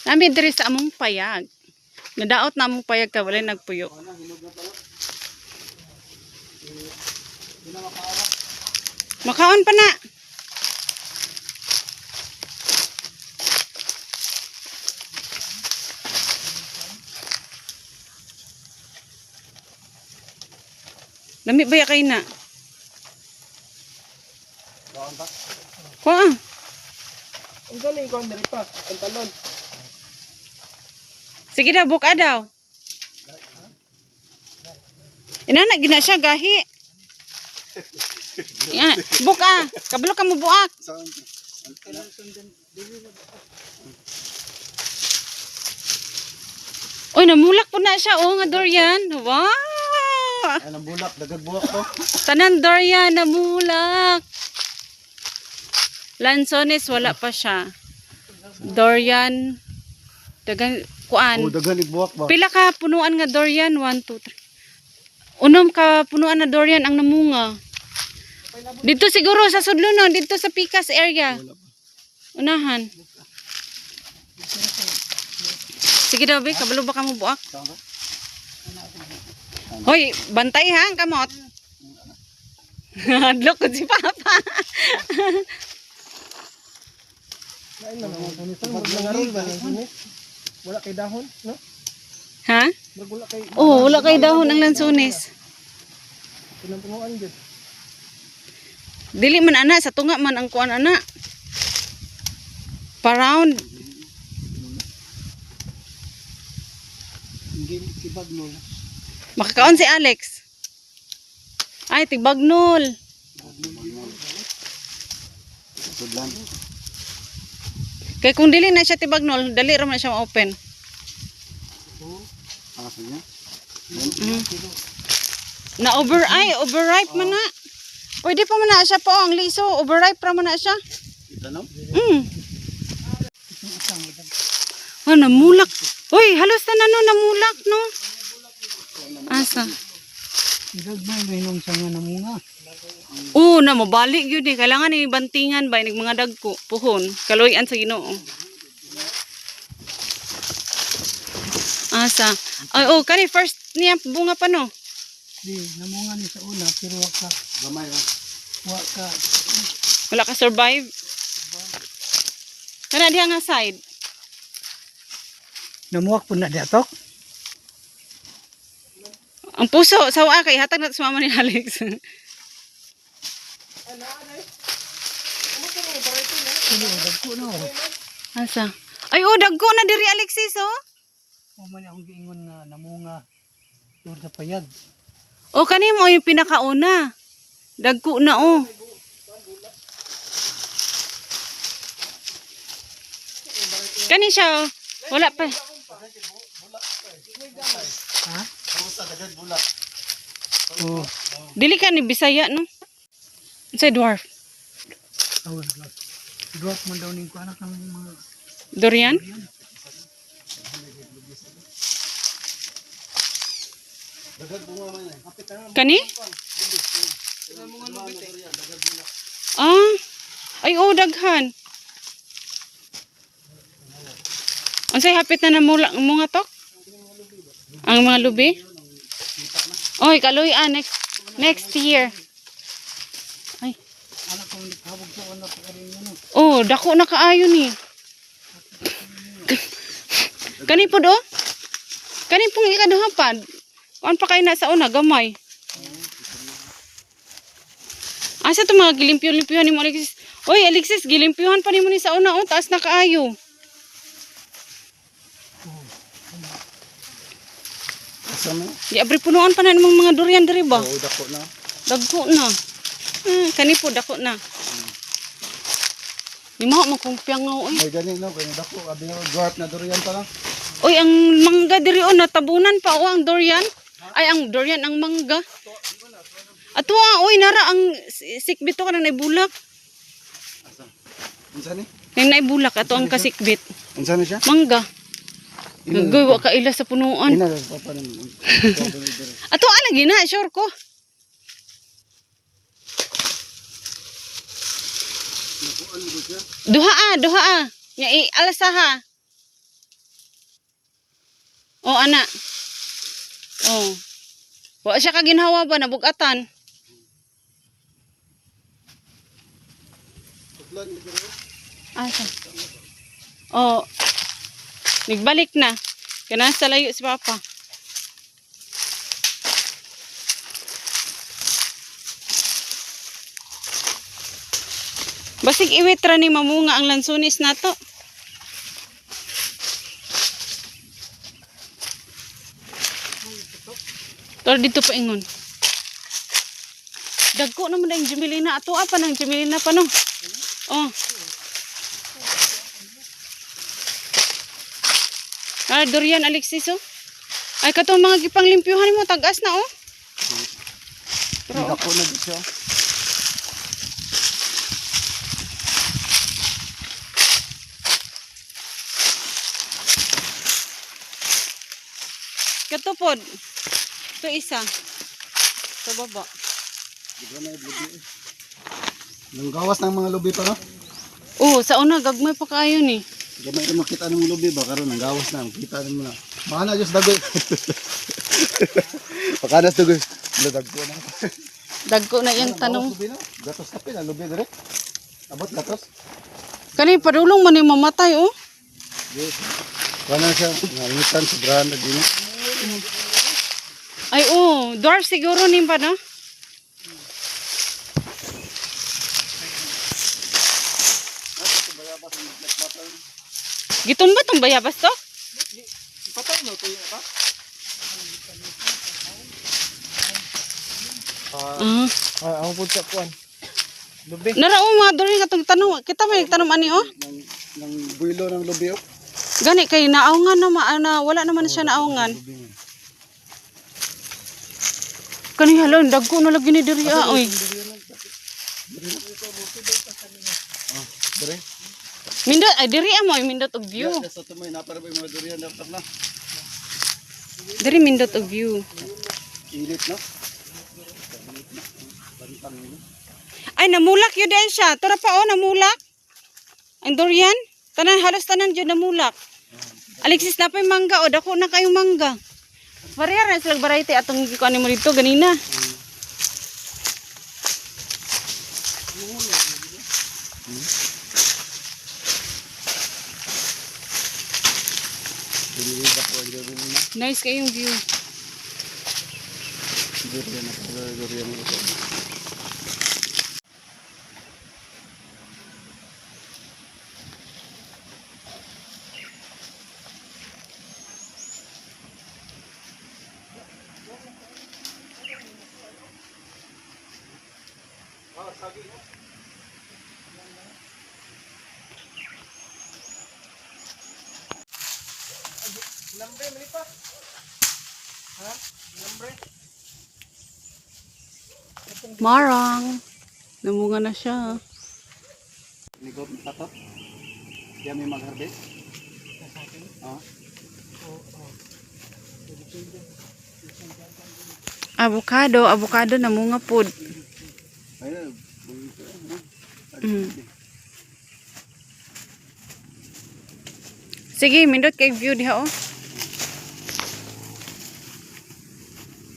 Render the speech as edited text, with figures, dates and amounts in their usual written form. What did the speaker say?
Nami diri sa among payag. Nadaot na among payag ta walay nagpuyo. Makaon pa na. Lami ba ya kay na? Kuha. Ang galing ko ang pa. Ang talon. Sige daw, buka daw. Inana gina siya gahi. Yan, buka. Kabalo ka mo buak. Oy, namulak po na siya oh nga durian. Wow! Ay, nang bulak, dagag buwak to. Tanan durian namulak. Lansones wala pa siya. Durian dagang kuan. Oh, dagan buwak ba? Pila ka punuan nga durian? 1, 2, 3. Unom ka punuan na durian ang namunga. Dito siguro sa sudlo no, dito sa Picas area. Unahan. Sige daw, be, kabalo ba ka mo buak? Hoy, bantay ha, ang kamot. Hadlok ko si Papa. Wala kay dahon, no? Ha? Wala kay Oh, wala kay dahon ang lansones. pinampunuan gid. Dili man ana, sa tunga man ang kuan ana. Pa-round. Hindi si Bagnol. Makakaon si Alex. Ay, tigbagnol. Sudlan. Kaya kung dili na siya tibagnol, dali ra man siya ma-open. Ah, sige. Na overripe man na. Pwede pa man na siya po ang liso, overripe ra man na siya. Ito no? Oh, namulak. Uy, halos na no, namulak no. Asa? Idagmay mainom sa nga namunga. Oo, na mabalik yun eh. Kailangan ni bantingan ba, ng mga dagko, puhon, kaloyan sa Ginoo. Asa? Ay, oh, kani first niya bunga pa no. Di namunga ni sa una pero wa ka gamay ra. Wa ka Wala ka survive. Kana diha nga side. namuwak pud na diatok. Ang puso, sawa kay hatag na sa mama ni Alex. Dagko na. Asa? Ay, oh, dagko na diri Alexis, oh. Mo man akong giingon nga namunga dur sa payag. O, kani mo yung pinakauna. Dagko na, oh. Kani siya, oh. Wala pa. Ha? Oh, Dili ka ni Bisaya, no? Sa dwarf. awan. Drop man daw ning kuan ng mga Durian? Kani? Ah. Ay, oh, daghan. Unsay hapit na mga tok? Ang mga lubi? Oy, kaloy next year. Ay. anak ko ni habog sa ana pa rin ano. Oh, dako na kaayo ni. Kani po do? Kani pong ikaduha pa. Kuan pa kay na sa una gamay. Asa to mga gilimpyo-limpyuhan ni mo Alexis? Oy, Alexis, gilimpyuhan pa ni mo ni sa una, oh, taas na kaayo. Asam. Di abri punuan pa na namang mga durian diri ba? Oh, dako na. Dagko na. Kani po dako na. Di mo magkumpyang nga oy. May gani no, kay dako abi nga dwarf na durian pa lang. Oy, ang mangga diri on natabunan pa o ang durian. Ay ang durian ang mangga. Ato oy nara ang sikbit to kanang naibulak. Unsa ni? Nang naibulak ato ang kasikbit. Unsa ni siya? Mangga. Gagay wa ka ila sa punuan. Ina papa ni. Ato lagi na sure ko. Duha. Nya alasaha. Oh, ana. Oh. Wa siya kaginhawa ba nabugatan? Asa? Oh. Nagbalik na. Kana sa layo si Papa. Basig iwit ra ni mamunga ang lansunis nato. Tara dito pa ingon. Dagko naman na yung Jumelina. Ato pa ng Jumelina pa no. Oh. Ah, durian Alexis oh. Ay katong mga gipanglimpyuhan mo tagas na oh. Pero ako na di siya. Katupod. Ito isa. Sa baba. Nang gawas ng mga lubi pa no? Oh, sa una gagmay pa kayo ni. Gamay na makita ng lubi ba karon nang gawas na makita mo na. Mahana Diyos dagoy. Pakanas dagoy. Dagko na. Dagko na yung tanong. Gatos kape na lubi dire. Abot gatos. Kani padulong man ni mamatay oh. Yes. Kana siya nalitan sobrahan na din. Ay oh, dwarf siguro nin pa no? Gitumba tong bayabas to? Patay no tuyo pa. Ako po sa kuan. Lubi. Narao mga duri katong tanong. Kita may nagtanong ani oh. Nang builo ng lubi oh. Gani kay naawngan na wala naman siya naawngan. Kani halon dagko na lagi ni diri ah oy. Dire. Mindot ay diri amo mindot og view. Sa tumoy na para mga durian na na. Diri mindot og view. Ilit no. Ay namulak yun din siya. Tora pa oh namulak. Ang durian. Tanan halos tanan jud namulak. Alexis na pa yung mangga o dako na kayong mangga. Variar na sila variety atong gikuan mo dito ganina. Nice kayong view. Durian mo. Lambre melipat. Ha? Lambre. Marang. Namunga na siya. Ligot na to. Diyan may mag-harvest. Ah. Avocado namunga pod. Ayun. Sige, mindot kay view diha oh.